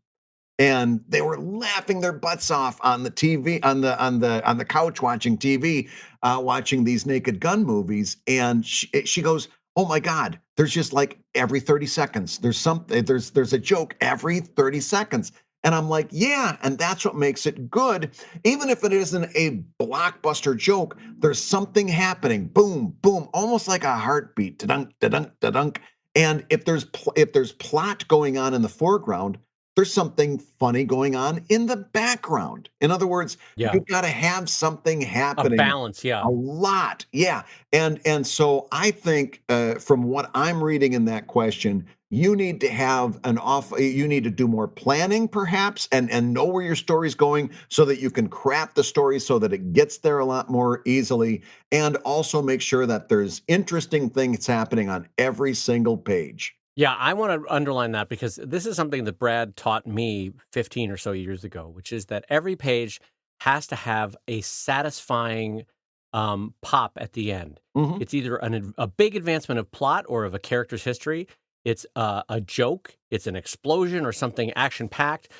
And they were laughing their butts off on the TV, on the couch watching TV, watching these Naked Gun movies. And she goes, "Oh my God, there's just like every 30 seconds. There's a joke every 30 seconds." And I'm like, yeah, and that's what makes it good. Even if it isn't a blockbuster joke, there's something happening. Boom, boom, almost like a heartbeat. Da-dunk, da-dunk, da-dunk. And if there's plot going on in the foreground, there's something funny going on in the background. In other words, you've got to have something happening. A balance, yeah. A lot, yeah. And so I think from what I'm reading in that question, you need to have you need to do more planning perhaps and know where your story's going so that you can craft the story so that it gets there a lot more easily, and also make sure that there's interesting things happening on every single page. Yeah, I want to underline that because this is something that Brad taught me 15 or so years ago, which is that every page has to have a satisfying pop at the end. Mhm. It's either a big advancement of plot or of a character's history. It's a joke. It's an explosion or something action-packed.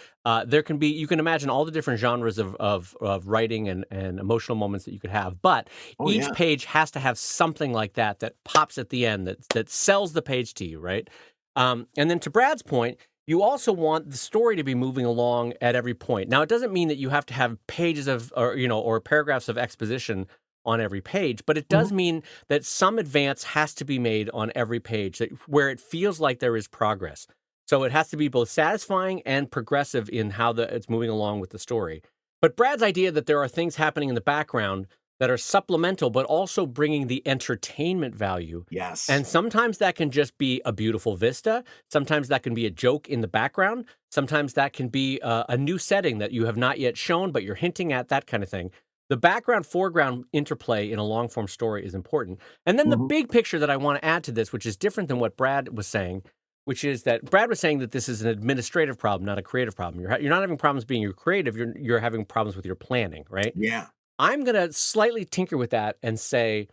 There can be, you can imagine all the different genres of writing and emotional moments that you could have. But each page has to have something like that pops at the end, that sells the page to you, right? And then to Brad's point, you also want the story to be moving along at every point. Now, it doesn't mean that you have to have pages or paragraphs of exposition on every page, but it does mean that some advance has to be made on every page where it feels like there is progress. So it has to be both satisfying and progressive in how it's moving along with the story. But Brad's idea that there are things happening in the background that are supplemental, but also bringing the entertainment value. Yes. And sometimes that can just be a beautiful vista. Sometimes that can be a joke in the background. Sometimes that can be a new setting that you have not yet shown, but you're hinting at, that kind of thing. The background-foreground interplay in a long-form story is important. And then the big picture that I want to add to this, which is different than what Brad was saying, which is that Brad was saying that this is an administrative problem, not a creative problem. You're not having problems being creative. You're having problems with your planning, right? Yeah. I'm going to slightly tinker with that and say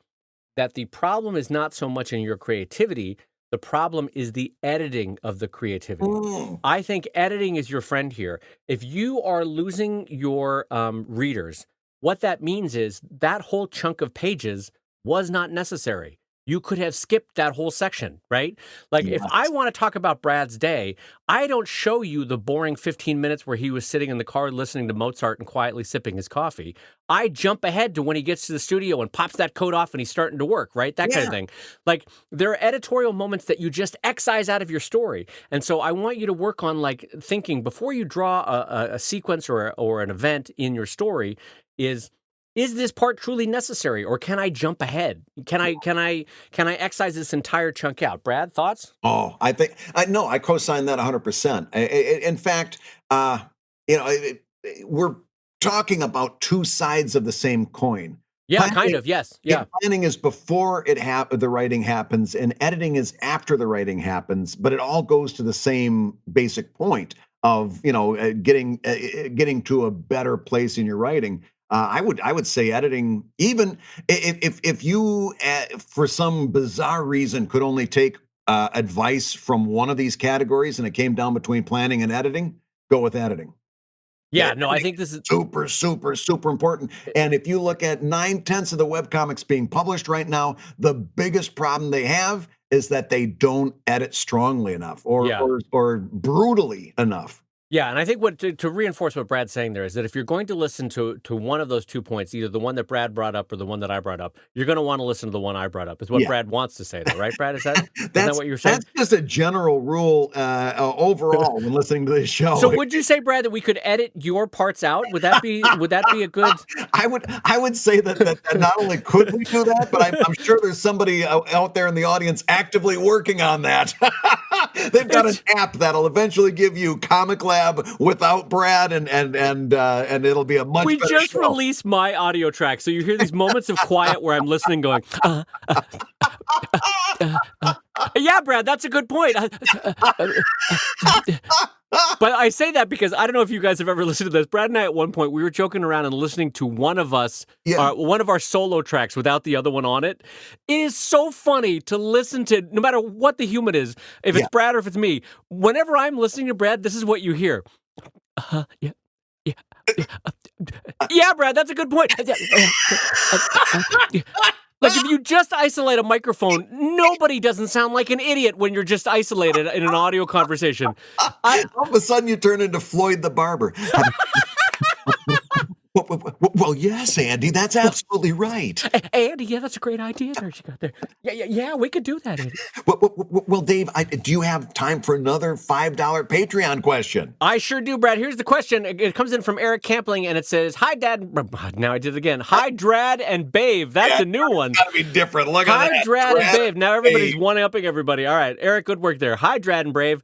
that the problem is not so much in your creativity. The problem is the editing of the creativity. I think editing is your friend here. If you are losing your readers, what that means is that whole chunk of pages was not necessary. you could have skipped that whole section, right? Like if I Yes. want to talk about Brad's day, I don't show you the boring 15 minutes where he was sitting in the car listening to Mozart and quietly sipping his coffee. I jump ahead to when he gets to the studio and pops that coat off and he's starting to work, right? That kind of Yeah. thing. Like there are editorial moments that you just excise out of your story. And so I want you to work on like thinking before you draw a sequence or an event in your story is this part truly necessary, or can I jump ahead? Can I excise this entire chunk out? Brad, thoughts? Oh, I co-sign that 100%. In fact, you know, we're talking about two sides of the same coin. Yeah, kind Planning, of. Yes. Yeah. planning is before the writing happens, and editing is after the writing happens. But it all goes to the same basic point of getting to a better place in your writing. I would say editing, even if you for some bizarre reason could only take advice from one of these categories and it came down between planning and editing, go with editing. Yeah. No, I Editing think this is is. super, super, super important. And if you look at 9/10 of the webcomics being published right now, the biggest problem they have is that they don't edit strongly enough Yeah. or brutally enough. Yeah, and I think what to reinforce what Brad's saying there is that if you're going to listen to one of those 2 points, either the one that Brad brought up or the one that I brought up, you're going to want to listen to the one I brought up. Is what Yeah. Brad wants to say there, right? Brad, isn't that That's what you're saying? that's just a general rule overall when listening to this show. So would you say, Brad, that we could edit your parts out? Would that be a good? I would say that not only could we do that, but I'm sure there's somebody out there in the audience actively working on that. They've got an app that'll eventually give you ComicLab without Brad, and it'll be a much We better just show. released my audio track, so you hear these moments of quiet where I'm listening, going, yeah, Brad, that's a good point. But I say that because I don't know if you guys have ever listened to this. Brad and I, at one point, we were joking around and listening to one of us, one of our solo tracks without the other one on it. It is so funny to listen to, no matter what the human is, if it's Brad or if it's me. Whenever I'm listening to Brad, this is what you hear. Yeah. Yeah. Yeah, Brad, that's a good point. Like if you just isolate a microphone, nobody doesn't sound like an idiot when you're just isolated in an audio conversation. All of a sudden, you turn into Floyd the Barber. Well, yes, Andy, that's absolutely right. Andy, yeah, that's a great idea there you got there. Yeah, we could do that, Andy. Well, Dave, do you have time for another $5 Patreon question? I sure do, Brad. Here's the question. It comes in from Eric Campling, and it says, "Hi, Dad." Now I did it again. Hi, Drad and Babe. That's a new one. Gotta be different. Look at that. Hi, Drad and Babe. Now everybody's Babe. one-upping everybody. All right, Eric, good work there. Hi, Drad and Babe.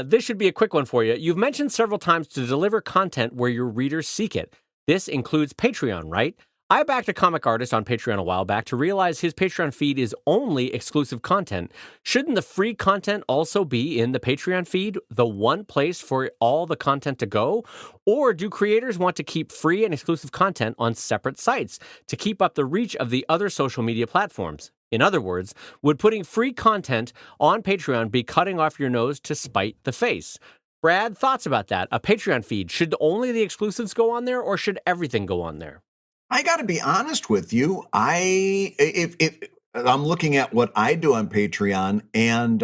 This should be a quick one for you. You've mentioned several times to deliver content where your readers seek it. This includes Patreon, right? I backed a comic artist on Patreon a while back to realize his Patreon feed is only exclusive content. Shouldn't the free content also be in the Patreon feed, the one place for all the content to go? Or do creators want to keep free and exclusive content on separate sites to keep up the reach of the other social media platforms? In other words, would putting free content on Patreon be cutting off your nose to spite the face? Brad, thoughts about that? A Patreon feed, should only the exclusives go on there, or should everything go on there? I got to be honest with you. If I'm looking at what I do on Patreon, and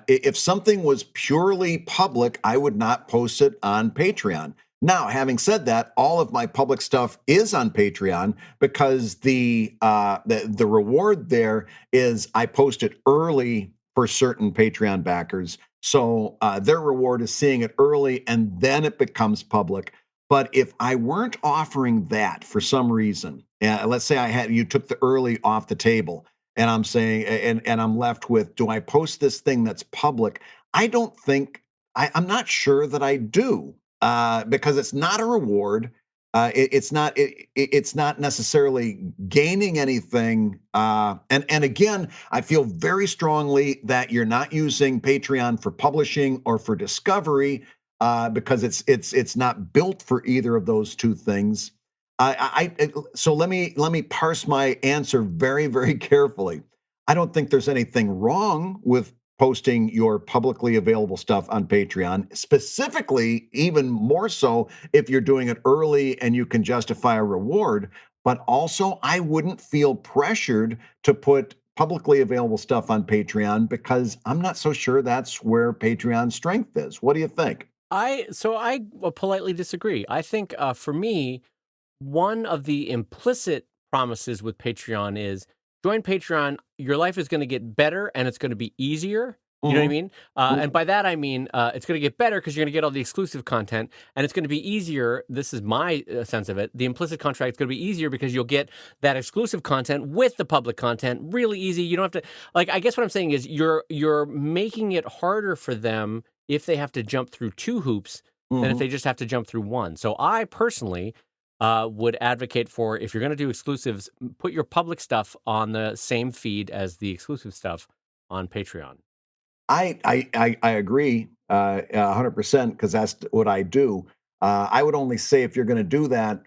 if something was purely public, I would not post it on Patreon. Now, having said that, all of my public stuff is on Patreon because the reward there is I post it early for certain Patreon backers. So their reward is seeing it early, and then it becomes public. But if I weren't offering that for some reason, let's say you took the early off the table, and I'm saying, and I'm left with, do I post this thing that's public? I don't think I'm not sure that I do, because it's not a reward. It's not necessarily gaining anything. And again, I feel very strongly that you're not using Patreon for publishing or for discovery, because it's not built for either of those two things. So let me parse my answer very, very carefully. I don't think there's anything wrong with posting your publicly available stuff on Patreon, specifically, even more so if you're doing it early and you can justify a reward. But also, I wouldn't feel pressured to put publicly available stuff on Patreon because I'm not so sure that's where Patreon's strength is. What do you think? I politely disagree. I think for me, one of the implicit promises with Patreon is join Patreon. Your life is going to get better and it's going to be easier. You know what I mean? And by that, I mean, it's going to get better because you're going to get all the exclusive content and it's going to be easier. This is my sense of it. The implicit contract is going to be easier because you'll get that exclusive content with the public content really easy. You don't have to, like, I guess what I'm saying is you're making it harder for them if they have to jump through 2 hoops than if they just have to jump through 1. So I personally would advocate for, if you're going to do exclusives, put your public stuff on the same feed as the exclusive stuff on Patreon. I agree 100% because that's what I do. I would only say if you're going to do that,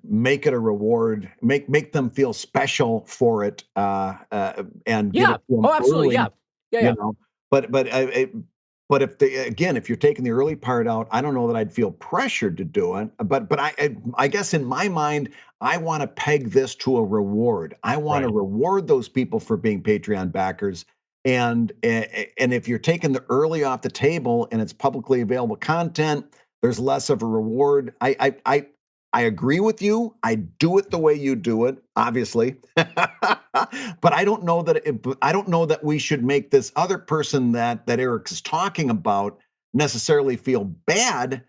make it a reward, make them feel special for it, and give it to them absolutely, early, yeah. you know. But if if you're taking the early part out, I don't know that I'd feel pressured to do it. But I guess in my mind, I want to peg this to a reward. I want to reward those people for being Patreon backers. And if you're taking the early off the table and it's publicly available content, there's less of a reward. I agree with you. I do it the way you do it, obviously, but I don't know that we should make this other person that Eric is talking about necessarily feel bad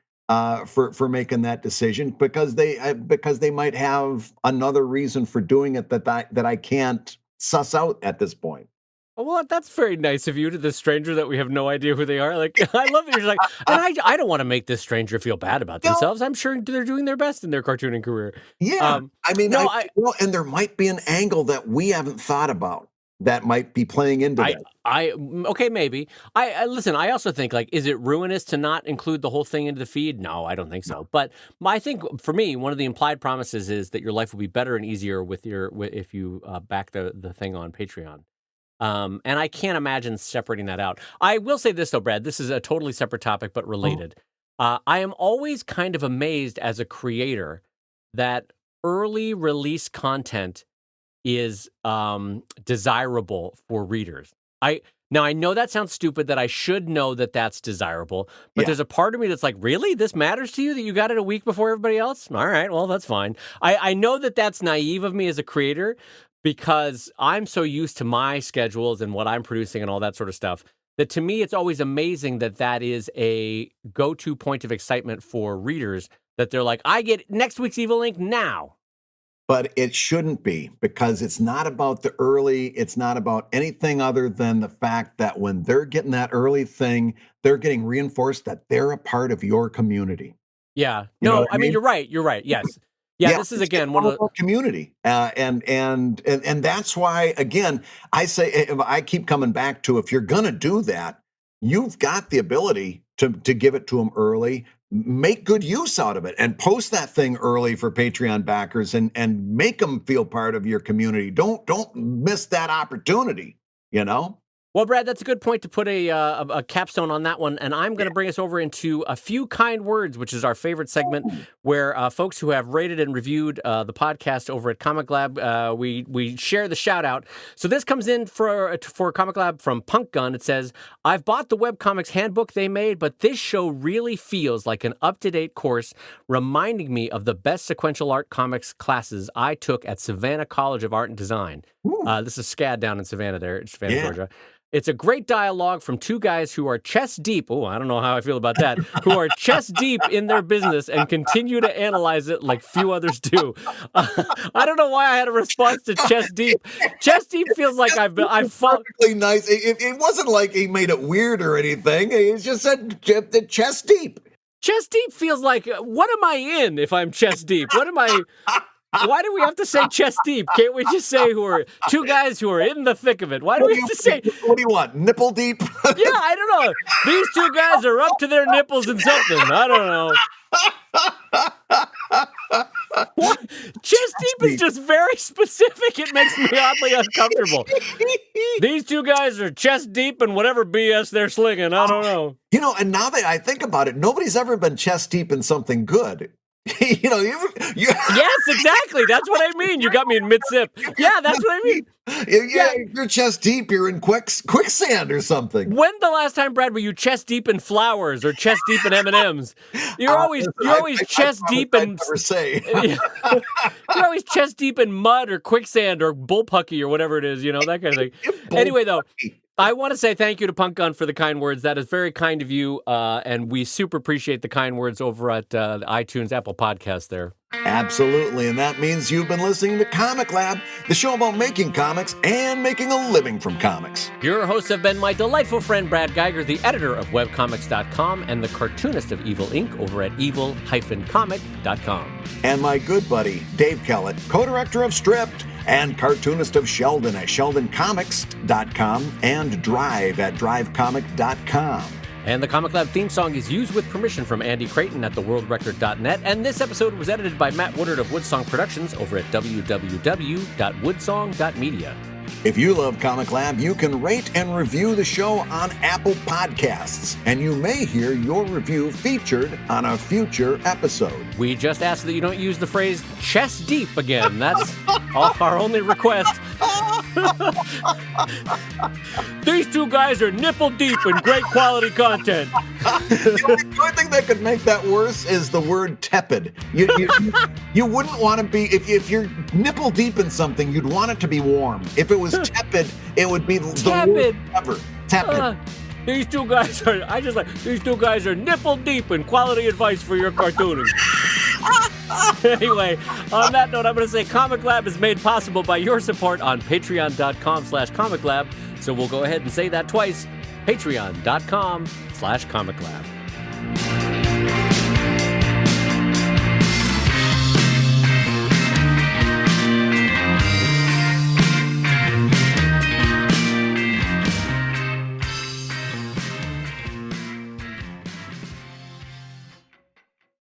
for making that decision because they might have another reason for doing it that I can't suss out at this point. Well, that's very nice of you to the stranger that we have no idea who they are. Like, I love that you're like, and I don't want to make this stranger feel bad about themselves. I'm sure they're doing their best in their cartooning career. Yeah. And there might be an angle that we haven't thought about that might be playing into that. Okay, maybe. I listen, I also think, like, is it ruinous to not include the whole thing into the feed? No, I don't think so. But I think for me, one of the implied promises is that your life will be better and easier if you back the thing on Patreon. And I can't imagine separating that out. I will say this, though, Brad, this is a totally separate topic, but related. I am always kind of amazed as a creator that early release content is desirable for readers. Now, I know that sounds stupid, that I should know that that's desirable, but there's a part of me that's like, really? This matters to you that you got it a week before everybody else? All right, well, that's fine. I know that that's naive of me as a creator, because I'm so used to my schedules and what I'm producing and all that sort of stuff, that to me, it's always amazing that is a go-to point of excitement for readers, that they're like, I get next week's Evil Ink now. But it shouldn't be, because it's not about the early. It's not about anything other than the fact that when they're getting that early thing, they're getting reinforced that they're a part of your community. Yeah. No, I mean, you're right. You're right. Yes. Yeah, this is again one of the community, and that's why, again, I keep coming back to, if you're gonna do that, you've got the ability to give it to them early, make good use out of it, and post that thing early for Patreon backers, and make them feel part of your community. Don't miss that opportunity. You know. Well, Brad, that's a good point to put a capstone on that one. And I'm going to bring us over into A Few Kind Words, which is our favorite segment, where folks who have rated and reviewed the podcast over at ComicLab, we share the shout out. So this comes in for ComicLab from Punk Gun. It says, I've bought the webcomics handbook they made, but this show really feels like an up-to-date course, reminding me of the best sequential art comics classes I took at Savannah College of Art and Design. This is SCAD down in Savannah, Georgia. It's a great dialogue from 2 guys who are chest deep. Oh, I don't know how I feel about that. Who are chest deep in their business and continue to analyze it like few others do. I don't know why I had a response to chest deep. Chest deep feels like I've perfectly nice. It wasn't like he made it weird or anything. He just said chest deep. Chest deep feels like, what am I in if I'm chest deep? What am I? Why do we have to say chest deep? Can't we just say who are 2 guys who are in the thick of it? Why do we have to say? What do you want? Nipple deep? Yeah, I don't know. These 2 guys are up to their nipples in something. I don't know. What? Chest deep is just very specific. It makes me oddly uncomfortable. These 2 guys are chest deep in whatever BS they're slinging. I don't know. You know, and now that I think about it, nobody's ever been chest deep in something good. Yes, exactly. That's what I mean. You got me in mid-sip. Yeah, that's what I mean. Yeah, you're chest deep. You're in quicksand or something. When the last time, Brad, were you chest deep in flowers or chest deep in M&Ms? You're always chest deep in. Never say. You're always chest deep in mud or quicksand or bullpucky or whatever it is. That kind of thing. Anyway, though. I want to say thank you to Punk Gun for the kind words. That is very kind of you, and we super appreciate the kind words over at the iTunes, Apple Podcast there. Absolutely, and that means you've been listening to Comic Lab, the show about making comics and making a living from comics. Your hosts have been my delightful friend Brad Geiger, the editor of webcomics.com and the cartoonist of Evil Inc. over at evil-comic.com. And my good buddy, Dave Kellett, co-director of Stripped, and cartoonist of Sheldon at sheldoncomics.com and Drive at drivecomic.com. And the Comic Lab theme song is used with permission from Andy Creighton at theworldrecord.net, and this episode was edited by Matt Woodard of Woodsong Productions over at www.woodsong.media. If you love Comic Lab, you can rate and review the show on Apple Podcasts, and you may hear your review featured on a future episode. We just ask that you don't use the phrase chest deep again. That's our only request. These two guys are nipple deep in great quality content. The only thing that could make that worse is the word tepid. You wouldn't want to be, if you're nipple deep in something, you'd want it to be warm. If it was tepid, it would be the worst ever. Tepid. These two guys are nipple deep in quality advice for your cartooning. Anyway, on that note, I'm going to say Comic Lab is made possible by your support on patreon.com/comiclab. So we'll go ahead and say that twice. Patreon.com/comiclab.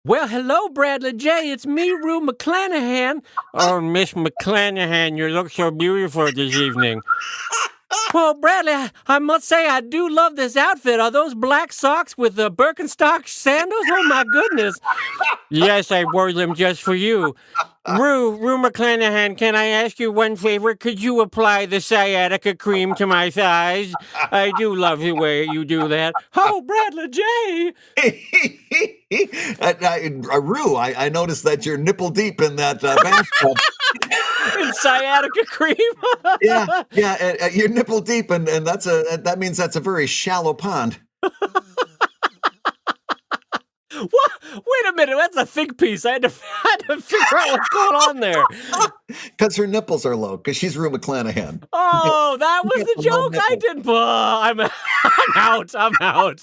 Well, hello, Bradley J. It's me, Rue McClanahan. Oh, Miss McClanahan, you look so beautiful this evening. Well, Bradley, I must say I do love this outfit. Are those black socks with the Birkenstock sandals? Oh, my goodness. Yes, I wore them just for you. Rue McClanahan, can I ask you one favor? Could you apply the sciatica cream to my thighs? I do love the way you do that. Oh, Bradley J. Rue, I noticed that you're nipple deep in that bathtub. In sciatica cream? Yeah, you're nipple deep, and that means that's a very shallow pond. What? Wait a minute, that's a think piece. I had to figure out what's going on there. Because her nipples are low, because she's Rue McClanahan. Oh, that was the joke? I didn't. I'm out.